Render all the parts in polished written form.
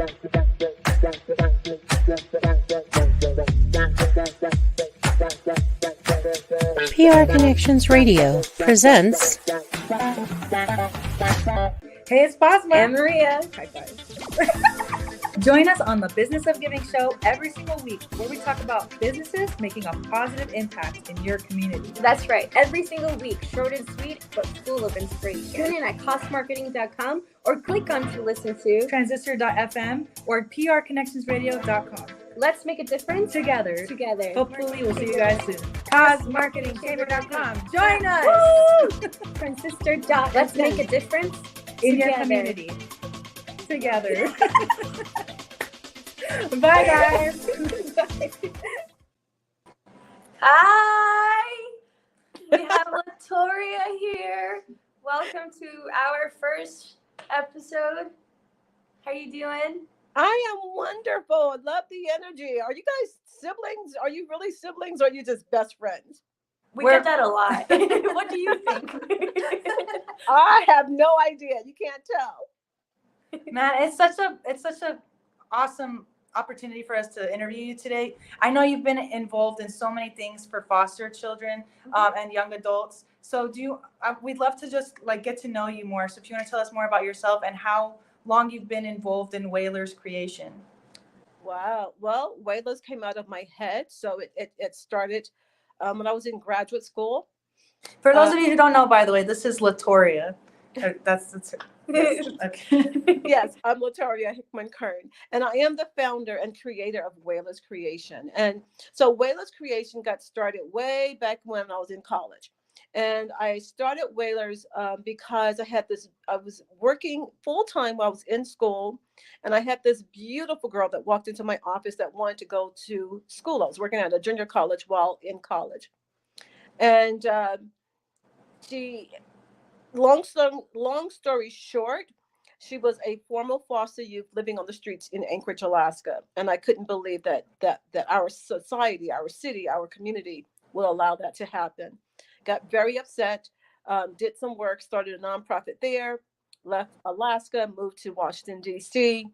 PR Connections Radio presents. Hey, it's Basma and Maria. High five. Join us on the Business of Giving show every single week, where we talk about businesses making a positive impact in your community. That's right. Every single week, short and sweet, but full of inspiration. Tune in at costmarketing.com or click on to listen to Transistor.fm or prconnectionsradio.com. Let's make a difference together. Hopefully, we'll see you guys soon. costmarketingchamber.com. Join us. Woo! Transistor.fm. Let's make a difference in your community. Together. Bye, guys. Hi. We have Latoria here. Welcome to our first episode. How you doing? I am wonderful. Love the energy. Are you guys siblings? Are you really siblings or are you just best friends? We get that a lot. What do you think? I have no idea. You can't tell. Man, it's such a awesome opportunity for us to interview you today. I know you've been involved in so many things for foster children and young adults. So we'd love to just get to know you more. So if you want to tell us more about yourself and how long you've been involved in Whalers creation. Wow. Well, Whalers came out of my head. So it started when I was in graduate school. For those of you who don't know, by the way, this is Latoria. That's yes. Okay. Yes, I'm Latoria Kern, and I am the founder and creator of Whalers Creation. And so Whalers Creation got started way back when I was in college. And I started Whalers because I was working full time while I was in school. And I had this beautiful girl that walked into my office that wanted to go to school. I was working at a junior college while in college. And long story short, she was a former foster youth living on the streets in Anchorage, Alaska. And I couldn't believe that our society, our city, our community will allow that to happen. Got very upset, did some work, started a nonprofit there, left Alaska, moved to Washington, D.C.,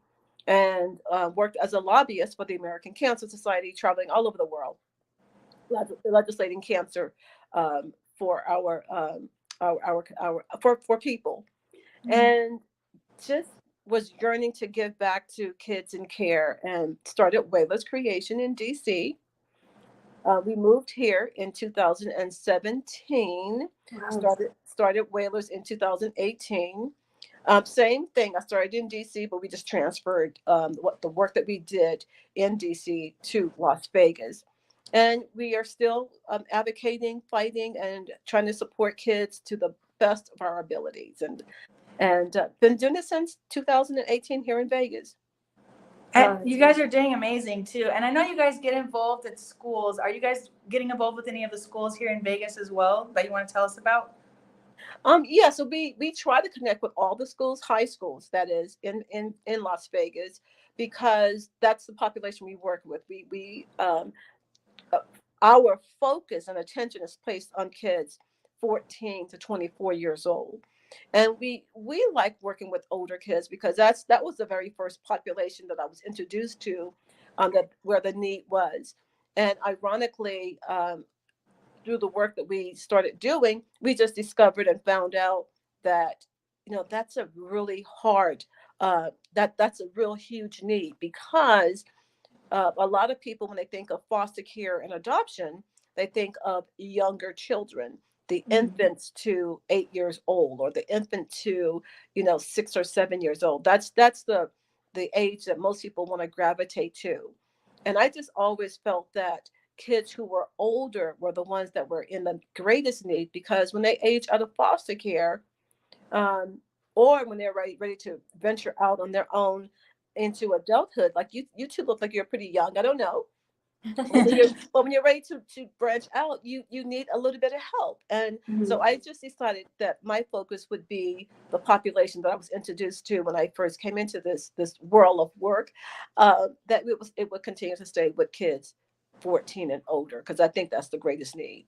and worked as a lobbyist for the American Cancer Society, traveling all over the world, legislating cancer for for people. Mm-hmm. And just was yearning to give back to kids in care and started Whalers Creation in DC. We moved here in 2017. Wow. Started Whalers in 2018. Same thing. I started in DC, but we just transferred the work that we did in DC to Las Vegas. And we are still advocating, fighting, and trying to support kids to the best of our abilities. And been doing it since 2018 here in Vegas. And you guys are doing amazing too. And I know you guys get involved at schools. Are you guys getting involved with any of the schools here in Vegas as well that you want to tell us about? Yeah, so we try to connect with all the schools, high schools, that is, in Las Vegas, because that's the population we work with. Our focus and attention is placed on kids 14 to 24 years old. And we like working with older kids because that was the very first population that I was introduced to where the need was. And ironically, through the work that we started doing, we just discovered and found out that, that's a really hard, that's a real huge need, because a lot of people, when they think of foster care and adoption, they think of younger children, the infants to 8 years old, or the infant to 6 or 7 years old. That's the age that most people want to gravitate to. And I just always felt that kids who were older were the ones that were in the greatest need, because when they age out of foster care, or when they're ready to venture out on their own into adulthood, like you two look like you're pretty young. I don't know. But when you're ready to branch out, you need a little bit of help. And so I just decided that my focus would be the population that I was introduced to when I first came into this world of work, that it would continue to stay with kids 14 and older, because I think that's the greatest need.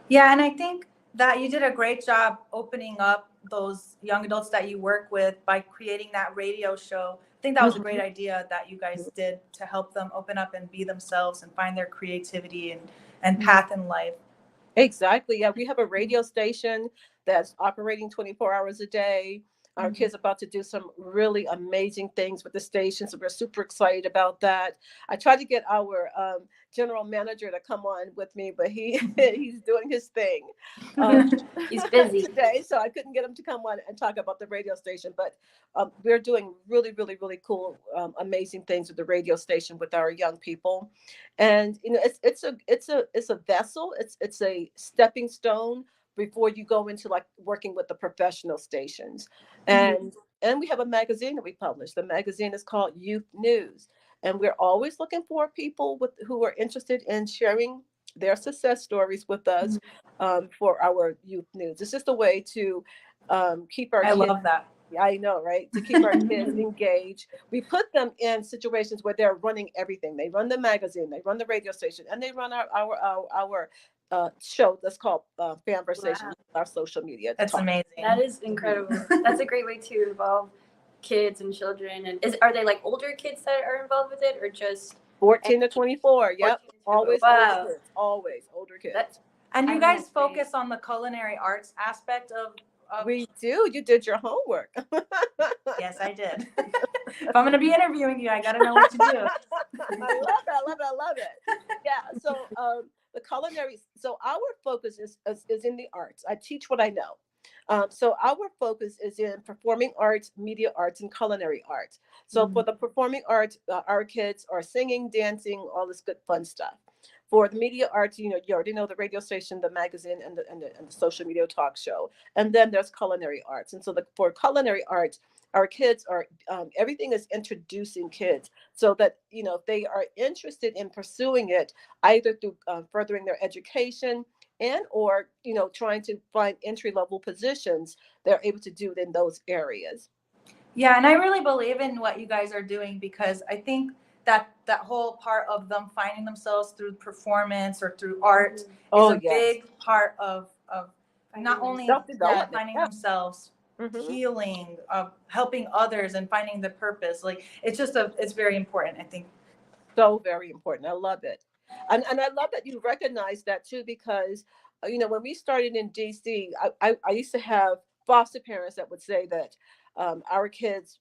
Yeah, and I think that you did a great job opening up those young adults that you work with by creating that radio show think that was a great idea that you guys did to help them open up and be themselves and find their creativity and path in life. Exactly. Yeah, we have a radio station that's operating 24 hours a day. Our kids are about to do some really amazing things with the station, so we're super excited about that. I tried to get our general manager to come on with me, but he's doing his thing. He's busy today, so I couldn't get him to come on and talk about the radio station. But we're doing really, really, really cool, amazing things with the radio station with our young people, and it's a vessel. It's a stepping stone before you go into like working with the professional stations. And we have a magazine that we publish. The magazine is called Youth News, and we're always looking for people who are interested in sharing their success stories with us for our youth news. It's just a way to keep our I kids. love that. I know, right? To keep our kids engaged. We put them in situations where they're running everything. They run the magazine, they run the radio station, and they run our show that's called Fanversation, our social media. That's amazing. That is incredible. That's a great way to involve kids and children. And are they like older kids that are involved with it, or just 14 to 24? Yep. 14 to 24. Always Wow. older kids. Always older kids. And you I guys know, focus on the culinary arts aspect of We do. You did your homework. Yes, I did. If I'm going to be interviewing you, I got to know what to do. I love it. Yeah. So the culinary. So our focus is in the arts. I teach what I know. So our focus is in performing arts, media arts, and culinary arts. So for the performing arts, our kids are singing, dancing, all this good fun stuff. For the media arts, you already know the radio station, the magazine, and the social media talk show. And then there's culinary arts. And so for culinary arts, our kids are everything is introducing kids so that if they are interested in pursuing it, either through furthering their education and or trying to find entry level positions, they're able to do it in those areas. Yeah, and I really believe in what you guys are doing, because I think that whole part of them finding themselves through performance or through art is a big part of not only finding themselves, healing, helping others, and finding the purpose. Like it's very important, I think. So very important. I love it. And I love that you recognize that too, because when we started in DC, I used to have foster parents that would say that our kids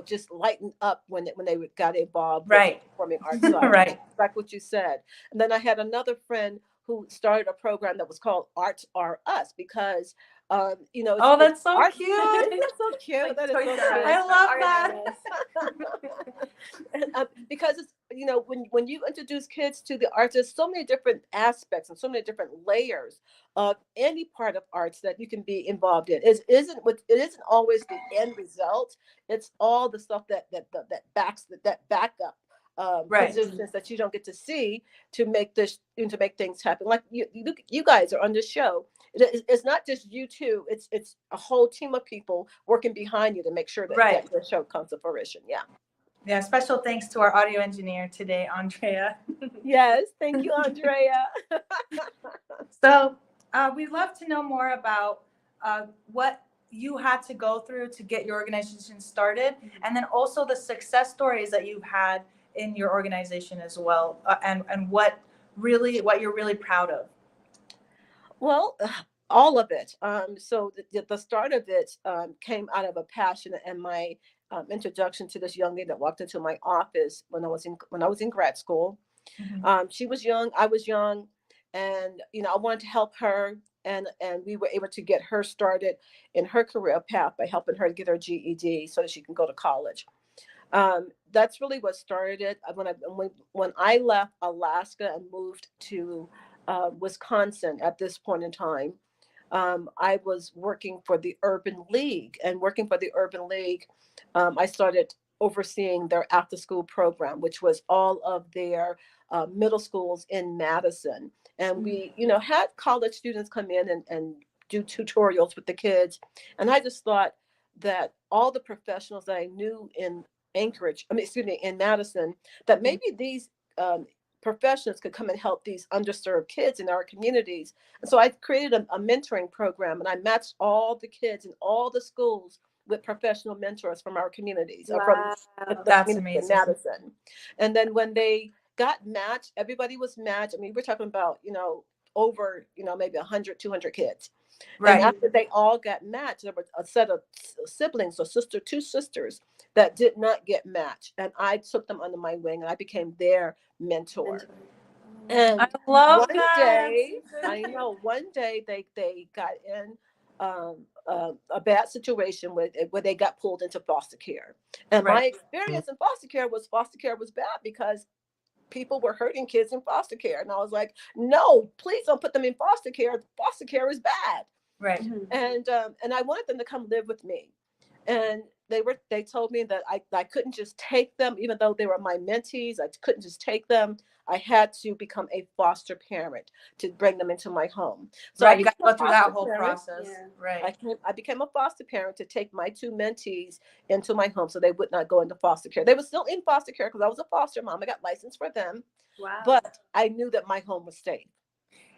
just lighten up when they got involved with performing arts. Right. Like what you said. And then I had another friend who started a program that was called Arts Are Us, because that's so cute. That's so cute. That is so cute. I love that. And, because it's when you introduce kids to the arts, there's so many different aspects and so many different layers of any part of arts that you can be involved in. It isn't always the end result. It's all the stuff that back up positions that you don't get to see to make things happen. Like you guys are on this show. It's not just you two. It's a whole team of people working behind you to make sure that the show comes to fruition. Yeah. Yeah. Special thanks to our audio engineer today, Andrea. Yes. Thank you, Andrea. So we'd love to know more about what you had to go through to get your organization started, and then also the success stories that you've had in your organization as well, and what you're really proud of. Well, all of it. So the start of it came out of a passion and my introduction to this young lady that walked into my office when I was in grad school. She was young, I was young, and I wanted to help her, and we were able to get her started in her career path by helping her get her GED so that she can go to college. That's really what started it. When I left Alaska and moved to Wisconsin at this point in time, I was working for the Urban League, and working for the Urban League, I started overseeing their after-school program, which was all of their middle schools in Madison. And we, had college students come in and do tutorials with the kids. And I just thought that all the professionals that I knew in in Madison, that maybe these professionals could come and help these underserved kids in our communities. And so I created a mentoring program, and I matched all the kids in all the schools with professional mentors from our communities, or Wow. from the That's community in amazing. Madison. And then when they got matched, everybody was matched. I mean, we're talking about, over, maybe 100, 200 kids. And Right. after they all got matched, there was a set of siblings, or two sisters that did not get matched. And I took them under my wing, and I became their mentor. And I love one that. day, I know, one day they got in a bad situation where they got pulled into foster care. And my Right. experience in foster care was bad because people were hurting kids in foster care. And I was like, no, please don't put them in foster care. Foster care is bad. Right. And I wanted them to come live with me. And they told me that I couldn't just take them, even though they were my mentees. I couldn't just take them. I had to become a foster parent to bring them into my home. So Right. I You got to became go a through that foster whole parent. process. Yeah. Right. I became a foster parent to take my two mentees into my home so they would not go into foster care. They were still in foster care because I was a foster mom. I got licensed for them, Wow. but I knew that my home was safe.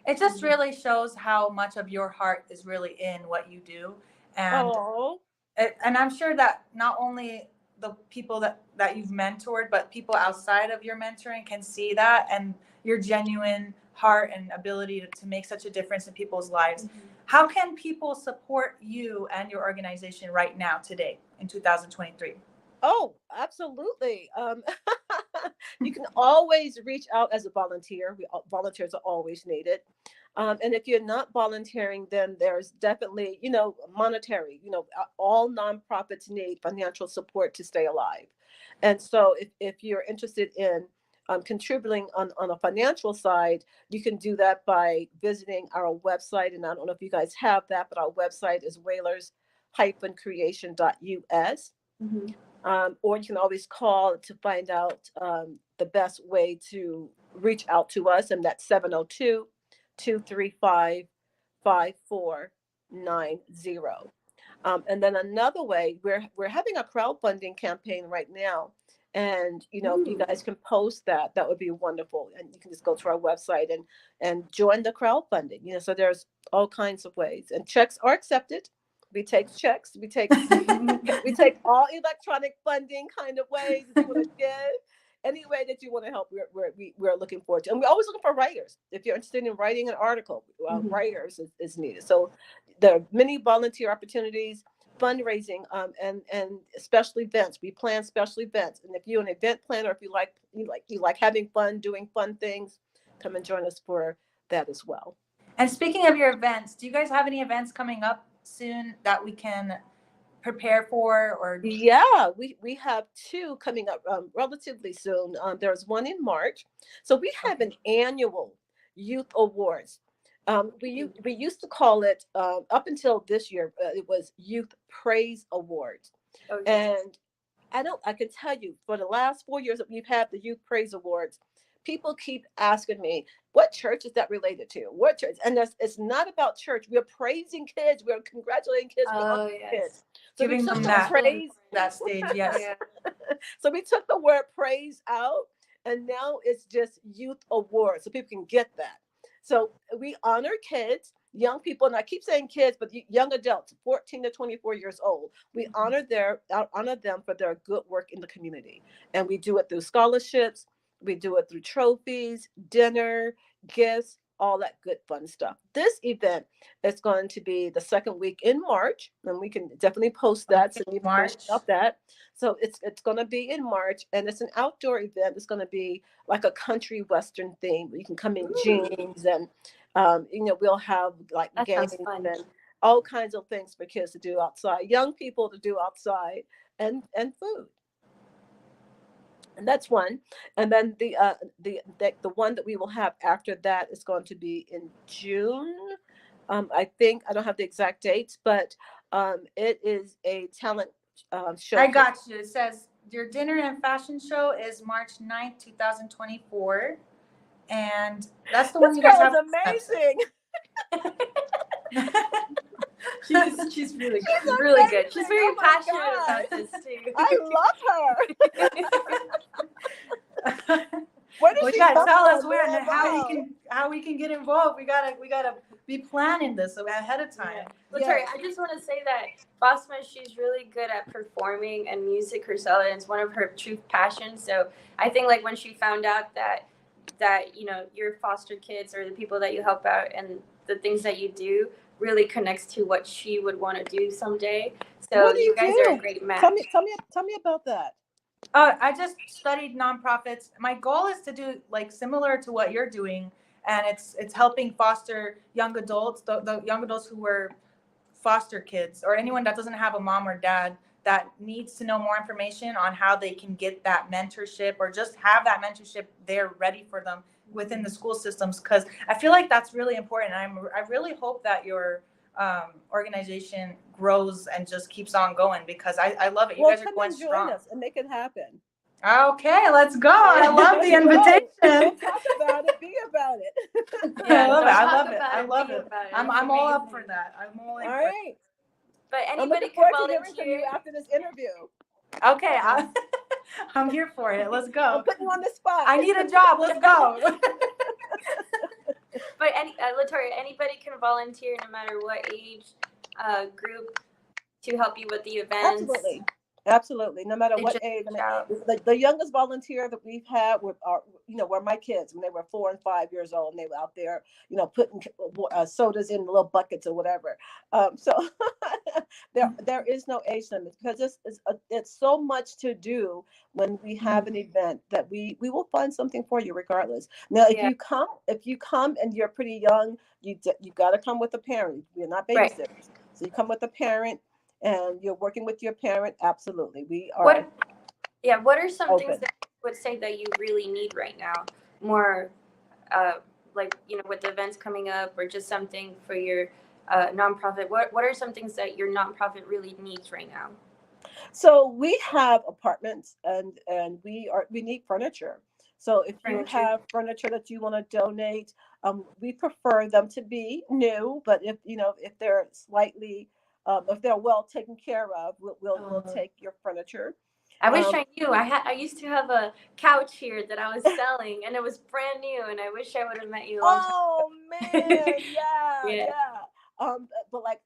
It just really shows how much of your heart is really in what you do. And Oh, and I'm sure that not only the people that you've mentored, but people outside of your mentoring can see that, and your genuine heart and ability to make such a difference in people's lives. How can people support you and your organization right now, today, in 2023? oh, absolutely. You can always reach out as a volunteer. Volunteers are always needed. And if you're not volunteering, then there's definitely, monetary, all nonprofits need financial support to stay alive. And so if you're interested in contributing on a financial side, you can do that by visiting our website. And I don't know if you guys have that, but our website is whalers-creation.us. Or you can always call to find out the best way to reach out to us, and that's 702-235-5490. And then another way, we're having a crowdfunding campaign right now. And if you guys can post that, that would be wonderful. And you can just go to our website and join the crowdfunding. So there's all kinds of ways, and checks are accepted. We take checks. We take all electronic funding kind of ways. If you want to give, any way that you want to help, we're looking forward to. And we're always looking for writers. If you're interested in writing an article, writers is needed. So there are many volunteer opportunities, fundraising, and special events. We plan special events. And if you're an event planner, if you like having fun, doing fun things, come and join us for that as well. And speaking of your events, do you guys have any events coming up soon that we can prepare for? Or Yeah, we have two coming up relatively soon. There's one in March. So we have an annual youth awards. We used to call it up until this year. It was Youth Praise Awards. Oh, yes. And I can tell you, for the last 4 years that we've had the Youth Praise Awards, people keep asking me, what church is that related to? What church? And it's not about church. We're praising kids. We're congratulating kids. We're honoring kids. So giving them that stage. Yes. Yeah. So we took the word praise out, and now it's just Youth Awards, so people can get that. So we honor kids, young people, and I keep saying kids, but young adults, 14 to 24 years old. We honor them for their good work in the community, and we do it through scholarships. We do it through trophies, dinner, gifts, all that good fun stuff. This event is going to be the second week in March, and we can definitely post that. So you can about that. So it's going to be in March, and it's an outdoor event. It's going to be like a country western theme. You can come in jeans, and we'll have like games and all kinds of things for kids to do outside, young people to do outside, and food. And that's one. And then the one that we will have after that is going to be in June. I think I don't have the exact dates, but it is a talent show. I got you. It says your dinner and fashion show is March 9th, 2024. And that's the one you guys have. Amazing. She's really good. She's very passionate about this too. I love her. Well, you gotta tell us where and how we can get involved. We gotta be planning this ahead of time. Latoria, I just want to say that Basma, she's really good at performing and music herself, and it's one of her true passions. So I think like when she found out that your foster kids or the people that you help out and the things that you do really connects to what she would want to do someday. So What do you guys do? are a great match. Tell me about that. I just studied nonprofits. My goal is to do like similar to what you're doing, and it's helping foster young adults, the young adults who were foster kids or anyone that doesn't have a mom or dad that needs to know more information on how they can get that mentorship or just have that mentorship there ready for them within the school systems, because I feel like that's really important. I really hope that your organization grows and just keeps on going, because I love it. You guys are going strong. Join us and make it happen. Okay, let's go. I love the invitation. Don't talk about it, be about it. Yeah, I love it. I talk love it. about I it, love be it. about it. I'm all up Amazing. for that. I'm all in All for it. right. But I'm anybody looking can forward to hearing from you volunteer. after this interview. Okay, I'm here for it. Let's go. I'm putting you on the spot. I need a job. Let's go. But Latoria, anybody can volunteer no matter what age group to help you with the events. Absolutely. No matter They what just age. reach out. The youngest volunteer that we've had were my kids when they were 4 and 5 years old, and they were out there, putting sodas in little buckets or whatever. So there is no age limit, because it's so much to do when we have an event that we will find something for you regardless. Now, if you come and you're pretty young, you got to come with a parent. We're not babysitters, right. So you come with a parent. And you're working with your parent, absolutely. We are. What are some open. things that you would say that you really need right now? More, with the events coming up, or just something for your nonprofit. What are some things that your nonprofit really needs right now? So we have apartments, and we need furniture. So if you have furniture that you want to donate, we prefer them to be new. But if they're slightly if they're well taken care of, we'll take your furniture. I wish I knew. I used to have a couch here that I was selling, and it was brand new. And I wish I would have met you. Man, yeah. But like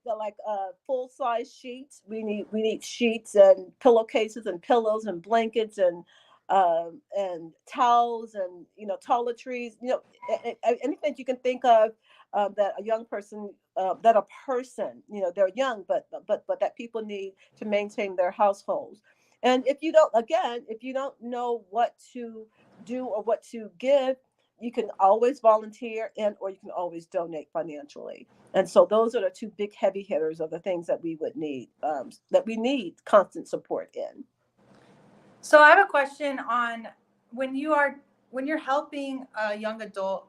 full size sheets. We need sheets and pillowcases and pillows and blankets and towels and toiletries. Anything you can think of that a young person, that a person, they're young, but that people need to maintain their households. And if you don't know what to do or what to give, you can always volunteer or you can always donate financially. And so those are the two big heavy hitters of the things that we would need, that we need constant support in. So I have a question on when you're helping a young adult,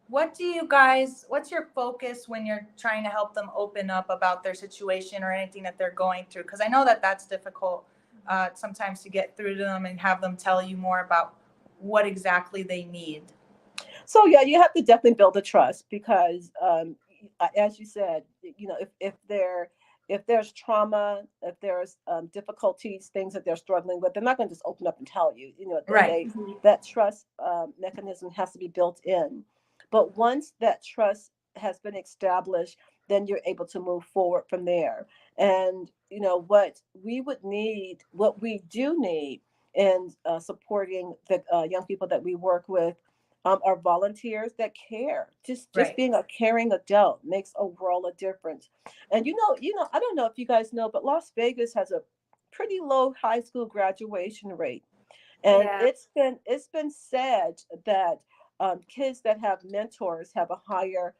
what's your focus when you're trying to help them open up about their situation or anything that they're going through? Because I know that that's difficult sometimes to get through to them and have them tell you more about what exactly they need. So yeah, you have to definitely build the trust, because as you said, if there's trauma, if there's difficulties, things that they're struggling with, they're not going to just open up and tell you. Right. That trust mechanism has to be built in. But once that trust has been established, then you're able to move forward from there. And what we do need in supporting the young people that we work with are volunteers that care. Just Right. being a caring adult makes a world of difference. And I don't know if you guys know, but Las Vegas has a pretty low high school graduation rate, and it's been said that kids that have mentors have a higher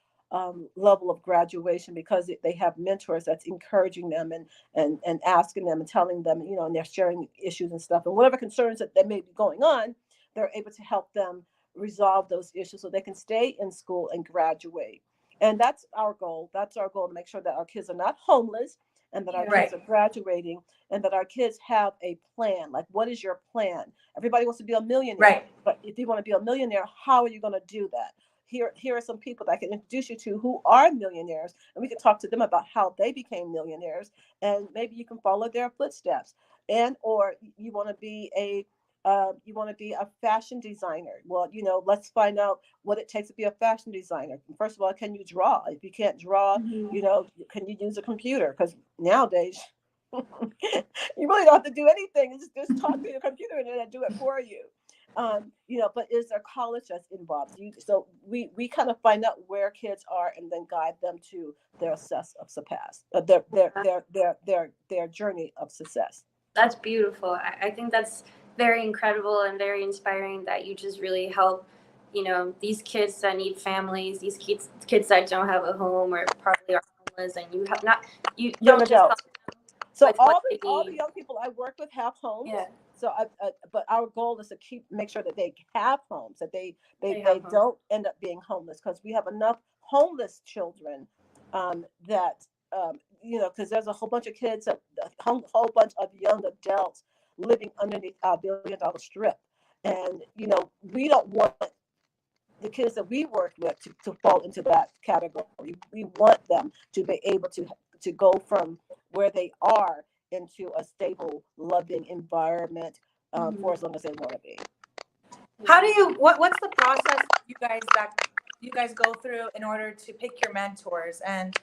level of graduation, because they have mentors that's encouraging them and asking them and telling them, and they're sharing issues and stuff, and whatever concerns that may be going on, they're able to help them resolve those issues so they can stay in school and graduate. And that's our goal. That's our goal, to make sure that our kids are not homeless, and that our kids are graduating, and that our kids have a plan. Like, what is your plan? Everybody wants to be a millionaire. Right. But if you want to be a millionaire, how are you going to do that? Here are some people that I can introduce you to who are millionaires, and we can talk to them about how they became millionaires, and maybe you can follow their footsteps. And or you want to be a You want to be a fashion designer. Well, let's find out what it takes to be a fashion designer. First of all, can you draw? If you can't draw, can you use a computer? Because nowadays, you really don't have to do anything. Just talk to your computer and it'll do it for you. But is there college that's involved? So we kind of find out where kids are and then guide them to their assess of success, their journey of success. That's beautiful. I think that's very incredible and very inspiring that you just really help, these kids that need families, these kids that don't have a home or probably are homeless, and you have not, you Young don't just help adults. them So with all what the they all the need. young people I work with have homes. Yeah. So but our goal is to make sure that they have homes, that they have homes. don't end up being homeless, because we have enough homeless children that because there's a whole bunch of kids, a whole bunch of young adults living underneath our $1 billion strip, and we don't want the kids that we work with to fall into that category. We want them to be able to go from where they are into a stable, loving environment for as long as they want to be. How do you what's the process you guys go through in order to pick your mentors, and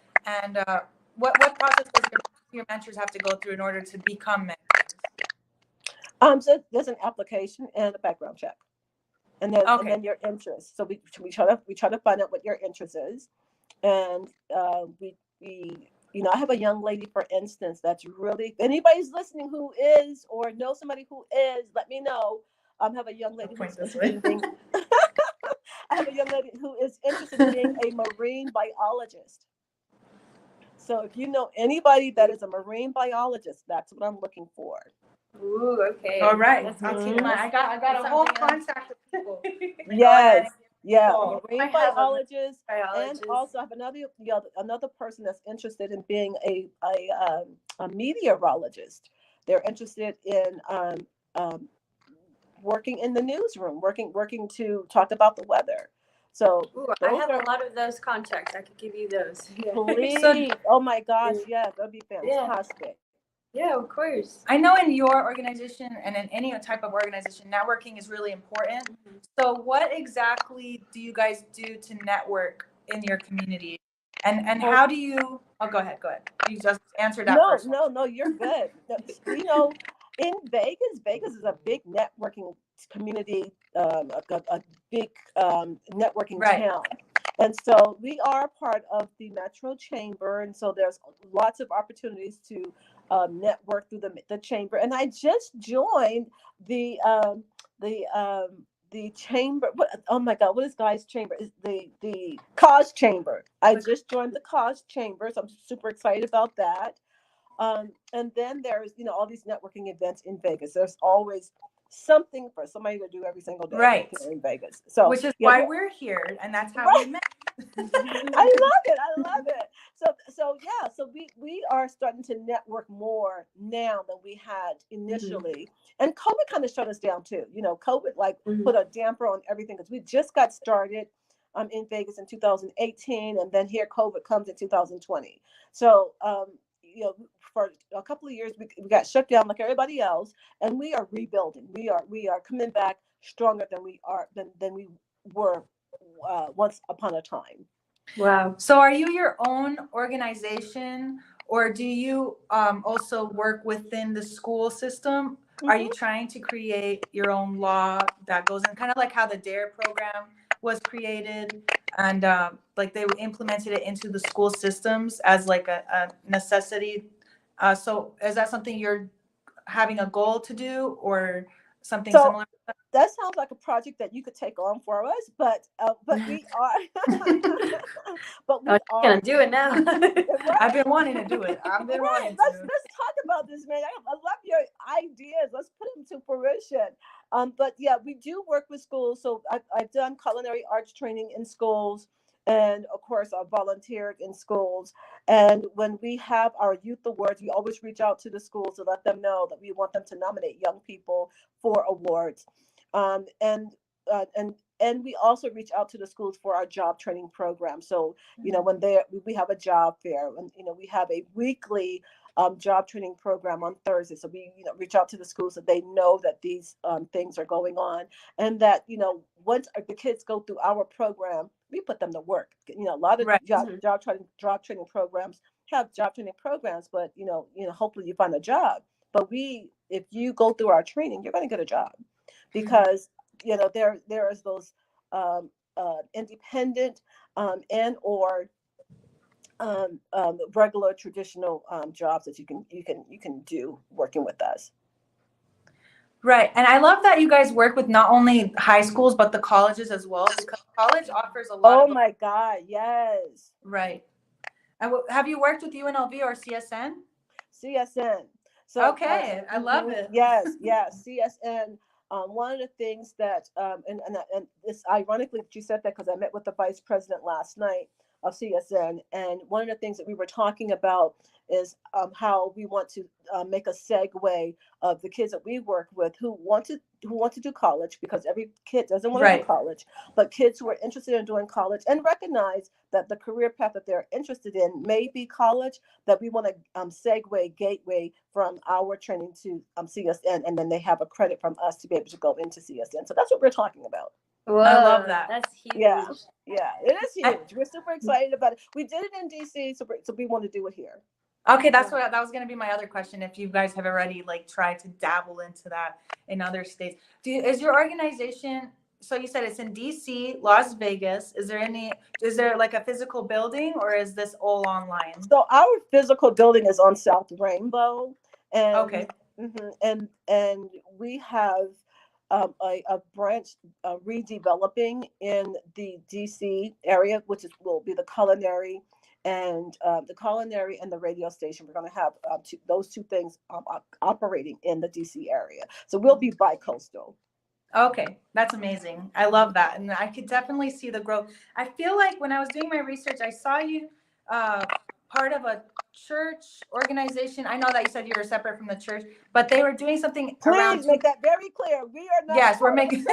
what process does your mentors have to go through in order to become mentors? So there's an application and a background check, and then your interest. So we try to find out what your interest is, and we I have a young lady, for instance, that's really, if anybody's listening who is or knows somebody who is, let me know. I have a young lady who's interested in being I have a young lady who is interested in being a marine biologist. So if you know anybody that is a marine biologist, that's what I'm looking for. Ooh, okay. All right. Mhm. I got a whole contact of people. Yes. Yeah, Oh, marine I have a biologist, and biologist. also I have another person that's interested in being a meteorologist. They're interested in um, working in the newsroom, working to talk about the weather. So Ooh, I have a lot of those contacts. I could give you those. Yeah. please, oh my gosh, yeah, that'd be fantastic. Yeah, of course. I know in your organization and in any type of organization, networking is really important. So what exactly do you guys do to network in your community? And how do you, go ahead. You just answered that first one. No, you're good. In Vegas is a big networking community, a big networking town. And so we are part of the Metro Chamber, and so there's lots of opportunities to network through the chamber. And I just joined the chamber. Oh my God, what is Guy's chamber? Is the cause chamber. I just joined the cause chamber, so I'm super excited about that. And then there's all these networking events in Vegas. There's always something for somebody to do every single day, right, here in Vegas. So which is why we're here, and that's how we met. I love it. So we are starting to network more now than we had initially. And COVID kind of shut us down too. COVID put a damper on everything, because we just got started in Vegas in 2018, and then here COVID comes in 2020. So for a couple of years we got shut down like everybody else, and we are rebuilding. We are coming back stronger than we were once upon a time. Wow. So are you your own organization, or do you also work within the school system? Are you trying to create your own law that goes in, kind of like how the DARE program was created, and like they implemented it into the school systems as like a necessity? So is that something you're having a goal to do, or something similar? That sounds like a project that you could take on for us, but we are, but we are gonna do it now. Right? I've been wanting to do it. Let's talk about this, man. I love your ideas. Let's put them to fruition. But yeah, we do work with schools. So I've done culinary arts training in schools, and of course I've volunteered in schools. And when we have our youth awards, we always reach out to the schools to let them know that we want them to nominate young people for awards. And we also reach out to the schools for our job training program. So when we have a job fair, and we have a weekly job training program on Thursday. So we, reach out to the schools so they know that these things are going on, and that, once the kids go through our program, we put them to work. A lot of Right. job training programs have job training programs, but hopefully you find a job. But if you go through our training, you're going to get a job, because there is those independent and or regular traditional jobs that you can do working with us. Right. And I love that you guys work with not only high schools, but the colleges as well, because college offers a lot Oh of. my God, yes. Right. And have you worked with UNLV or CSN? CSN. So Okay, I love it. Yes, CSN. One of the things that and it's ironically that you said that, because I met with the vice president last night of CSN, and one of the things that we were talking about is how we want to make a segue of the kids that we work with who want to do college, because every kid doesn't want to do Right. college, but kids who are interested in doing college and recognize that the career path that they're interested in may be college, that we want to segue gateway from our training to CSN, and then they have a credit from us to be able to go into CSN. So that's what we're talking about. Whoa, I love that. That's huge. Yeah, it is huge. We're super excited about it. We did it in DC, so we want to do it here. Okay, that was going to be my other question. If you guys have already tried to dabble into that in other states, is your organization? So you said it's in DC, Las Vegas. Is there like a physical building, or is this all online? So our physical building is on South Rainbow, and Okay. And we have a branch redeveloping in the DC area, which will be the culinary and the radio station. We're going to have those two things operating in the DC area. So we'll be bi-coastal. Okay, that's amazing. I love that. And I could definitely see the growth. I feel like when I was doing my research, I saw you part of a church organization. I know that you said you were separate from the church, but they were doing something around. Please make that very clear. We are not. Yes, we're making.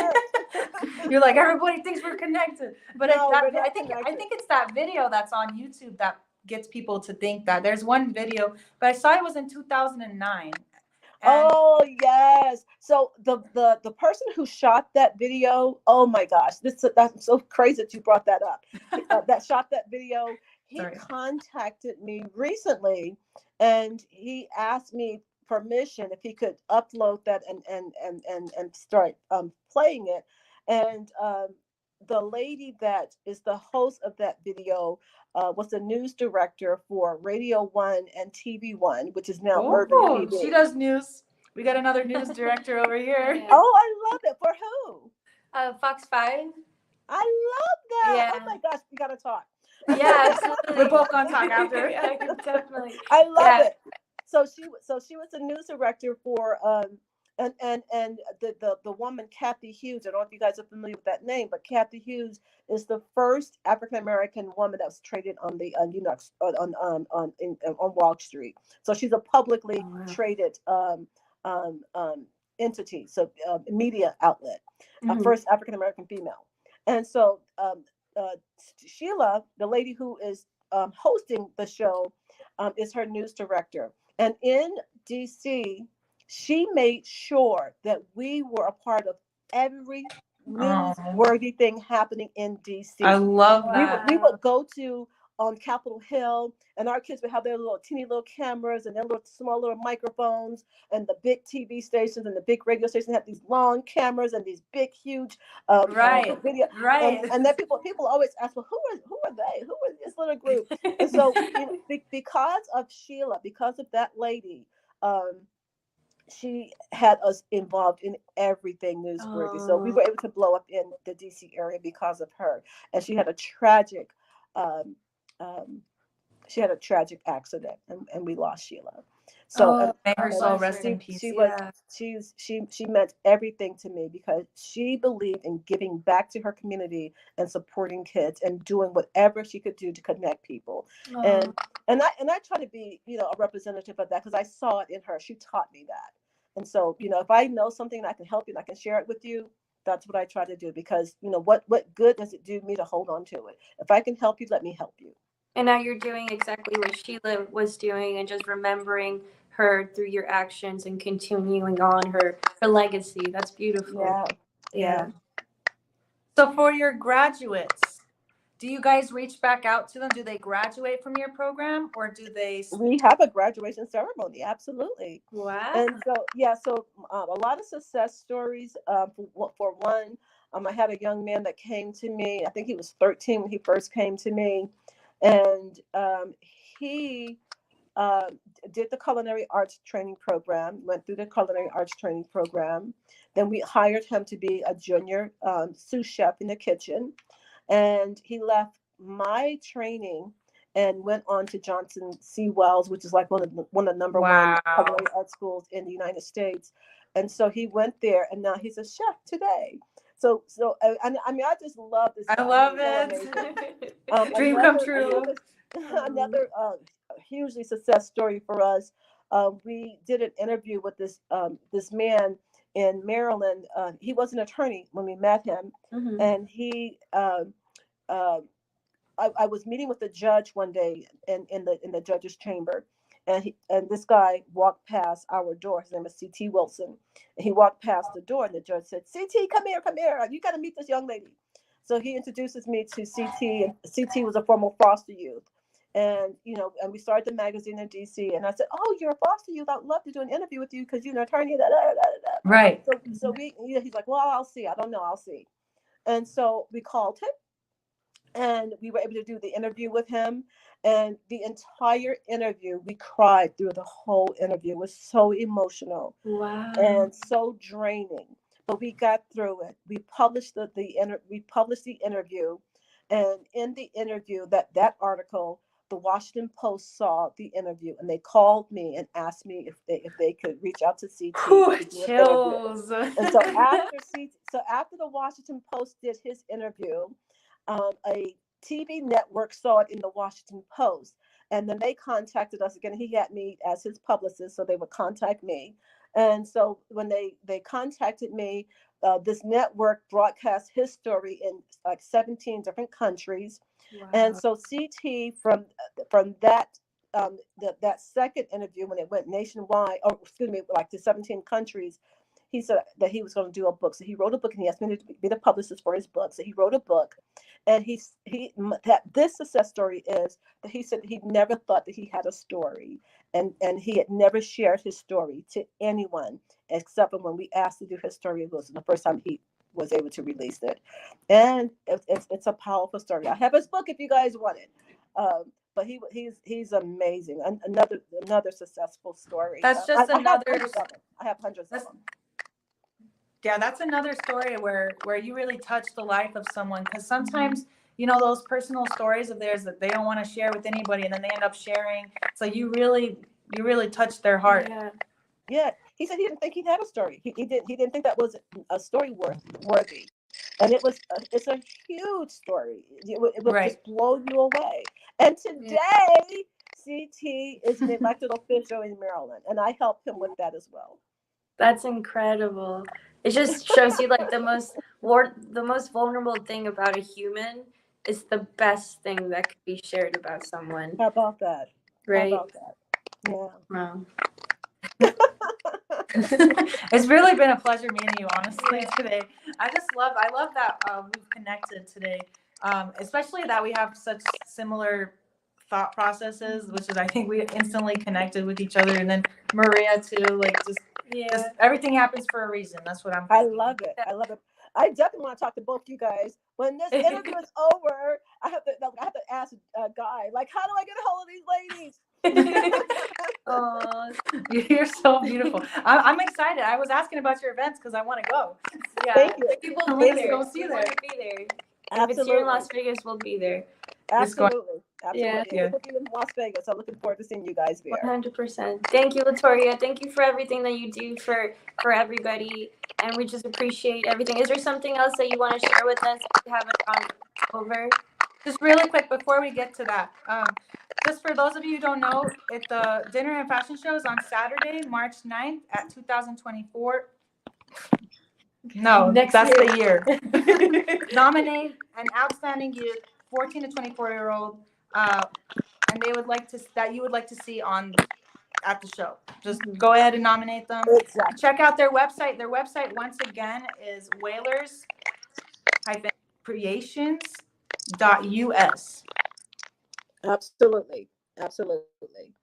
You're like, everybody thinks we're connected, but No, I we're not think connected. it's that video that's on YouTube that gets people to think that. There's one video, but I saw it was in 2009. Oh yes. So the person who shot that video, oh my gosh, that's so crazy that you brought that up. That shot that video, he Sorry. contacted me recently, and he asked me permission if he could upload that and start playing it. And the lady that is the host of that video was the news director for Radio 1 and TV 1, which is now Urban TV. She does news. We got another news director over here. Yeah. Oh, I love it. For who? Fox 5. I love that. Yeah. Oh my gosh, we gotta talk. Yeah, absolutely. We're both gonna talk after. Yeah, definitely. I love Yeah. it. So she was the news director for and the woman Kathy Hughes. I don't know if you guys are familiar with that name, but Kathy Hughes is the first African American woman that was traded on the on Wall Street. So she's a publicly traded entity, so media outlet, first African American female. And so Sheila, the lady who is hosting the show, is her news director. And in DC, she made sure that we were a part of every newsworthy thing happening in DC. I love that. We would go to on Capitol Hill, and our kids would have their teeny little cameras and their small little microphones, and the big TV stations and the big radio stations have these long cameras and these big, huge video. Right. And then people always ask, well, who are they? Who is this little group? And so because of Sheila, because of that lady, she had us involved in everything newsworthy. So we were able to blow up in the DC area because of her. And she had a tragic accident, and we lost Sheila. So may her soul rest in peace. She meant everything to me, because she believed in giving back to her community and supporting kids and doing whatever she could do to connect people. And I try to be a representative of that, because I saw it in her. She taught me that. And so if I know something and I can help you and I can share it with you, that's what I try to do, because what good does it do me to hold on to it? If I can help you, let me help you. And now you're doing exactly what Sheila was doing and just remembering her through your actions and continuing on her legacy. That's beautiful. Yeah. Yeah. So for your graduates, do you guys reach back out to them? Do they graduate from your program, or do they? We have a graduation ceremony, absolutely. Wow. And so, yeah, so a lot of success stories. For one, I had a young man that came to me. I think he was 13 when he first came to me, and he uh, did the culinary arts training program. Went through the culinary arts training program. Then we hired him to be a junior sous chef in the kitchen, and he left my training and went on to Johnson C. Wells, which is like one of the number one Wow. culinary art schools in the United States. And so he went there, and now he's a chef today. So I mean, I just love this. I love So it. amazing. Dream come true. Another hugely success story for us. We did an interview with this man in Maryland. He was an attorney when we met him, Mhm. and he. I was meeting with the judge one day in the judge's chamber, and this guy walked past our door. His name is C.T. Wilson, and he walked past the door, and the judge said, "C.T., come here, you got to meet this young lady." So he introduces me to C.T., and C.T. was a former foster youth. And and we started the magazine in DC, and I said, "Oh, you're a foster youth. I'd love to do an interview with you because you're an attorney." Da, da, da, da, da. Right. So he's like, "Well, I'll see. I don't know. I'll see." And so we called him, and we were able to do the interview with him. And the entire interview, we cried through the whole interview. It was so emotional Wow. and so draining, but we got through it. We published we published the interview, and in the interview, that article, the Washington Post saw the interview, and they called me and asked me if they could reach out to CT Whew, to do an interview. chills. And so after the Washington Post did his interview, a TV network saw it in the Washington Post, and then they contacted us again. He had me as his publicist, so they would contact me. And so when they contacted me, this network broadcast his story in like 17 different countries. Wow. And so CT from that that second interview, when it went nationwide, or excuse me, like to 17 countries, he said that he was going to do a book. So he wrote a book, and he asked me to be the publicist for his book. So he wrote a book, and that this success story is that he said he never thought that he had a story, and he had never shared his story to anyone except for when we asked to do his story. It was the first time he was able to release it, and it's a powerful story. I have his book if you guys want it. But he's amazing. Another successful story. That's just another. I have hundreds of them. Yeah, that's another story where you really touch the life of someone, because sometimes those personal stories of theirs that they don't want to share with anybody, and then they end up sharing. So you really touched their heart. Yeah. He said he didn't think he had a story. He didn't think that was a story worthy, and it's a huge story. It would Right. just blow you away. And today, CT is an elected official in Maryland, and I helped him with that as well. That's incredible. It just shows you like the most vulnerable thing about a human is the best thing that could be shared about someone. How about that? Right. How about that? Yeah. Wow. It's really been a pleasure meeting you, honestly, today. I love that we've connected today, especially that we have such similar thought processes, which is, I think we instantly connected with each other. And then Maria too, like just everything happens for a reason. That's what I'm thinking. I love it. I definitely want to talk to both you guys. When this interview is over, I have to ask a guy, like, how do I get a hold of these ladies? Oh, you're so beautiful. I'm excited. I was asking about your events because I want to go. Yeah. Thank you. People Let's be there. go see We there. want to be there. Absolutely. If it's here in Las Vegas, we'll be there. Absolutely. Yeah. It will be in Las Vegas. I'm looking forward to seeing you guys there. 100%. Thank you, Latoria. Thank you for everything that you do for everybody, and we just appreciate everything. Is there something else that you want to share with us? We haven't gone over. Just really quick before we get to that, just for those of you who don't know, the Dinner and Fashion Show is on Saturday, March 9th at 2024. No, that's the year. Nominate an outstanding youth, 14 to 24-year-old, and they would like to that you would like to see on at the show. Just go ahead and nominate them. Exactly. Check out their website. Their website once again is whalers-creations.us. Absolutely. Absolutely.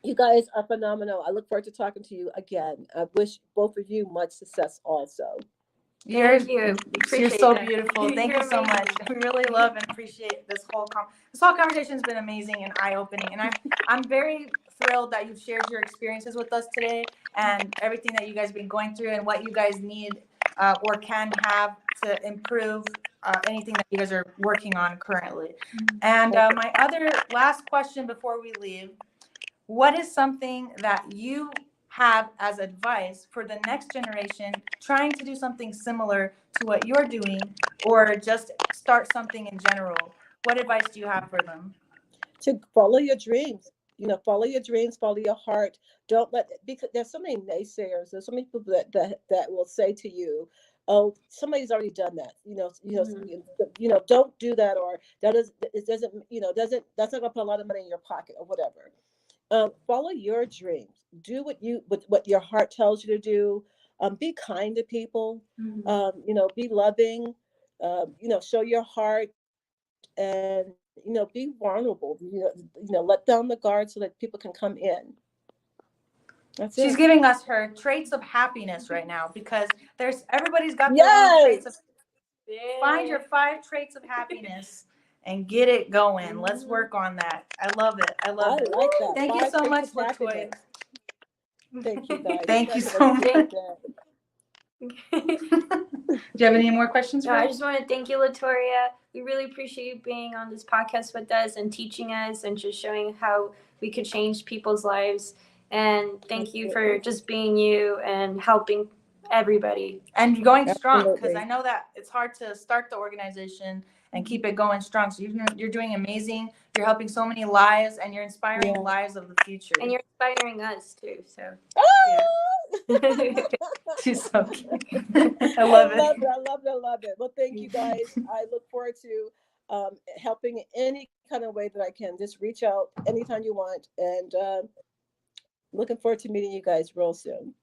You guys are phenomenal. I look forward to talking to you again. I wish both of you much success also. You're Thank you. you're so Appreciate it. beautiful. Thank You're you so much. amazing. We really love and appreciate this whole conversation has been amazing and eye-opening. And I'm very thrilled that you've shared your experiences with us today and everything that you guys have been going through and what you guys need or can have to improve anything that you guys are working on currently. And my other last question before we leave, what is something that you have as advice for the next generation trying to do something similar to what you're doing or just start something in general? What advice do you have for them? To follow your dreams. Follow your dreams, follow your heart. Don't let, because there's so many naysayers. There's so many people that will say to you, "Oh, somebody's already done that." Don't do that, or that is it doesn't that's not gonna put a lot of money in your pocket or whatever. Follow your dreams. Do what your heart tells you to do. Be kind to people. Be loving. Show your heart, and be vulnerable. Let down the guard so that people can come in. That's She's it. giving us her traits of happiness right now because everybody's got their own traits of find your 5 traits of happiness and get it going. Let's work on that. I love it. I love it. Like that. Thank you 5 so traits much, of Latoya. happiness. Thank you, guys. Thank you guys so have a much. great day. Do you have any more questions for No, I us? just want to thank you, Latoria. We really appreciate you being on this podcast with us and teaching us and just showing how we could change people's lives. And thank you for just being you and helping everybody. And going strong, because Absolutely. I know that it's hard to start the organization and keep it going strong. So you're doing amazing. You're helping so many lives, and you're inspiring Yeah. lives of the future. And you're inspiring us too. So She's so cute. I love it. I love it. Well, thank you guys. I look forward to helping in any kind of way that I can. Just reach out anytime you want, and looking forward to meeting you guys real soon.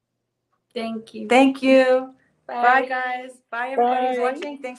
thank you. Thank you. Bye. Bye, guys. Bye, everybody who's Bye. watching. Thanks.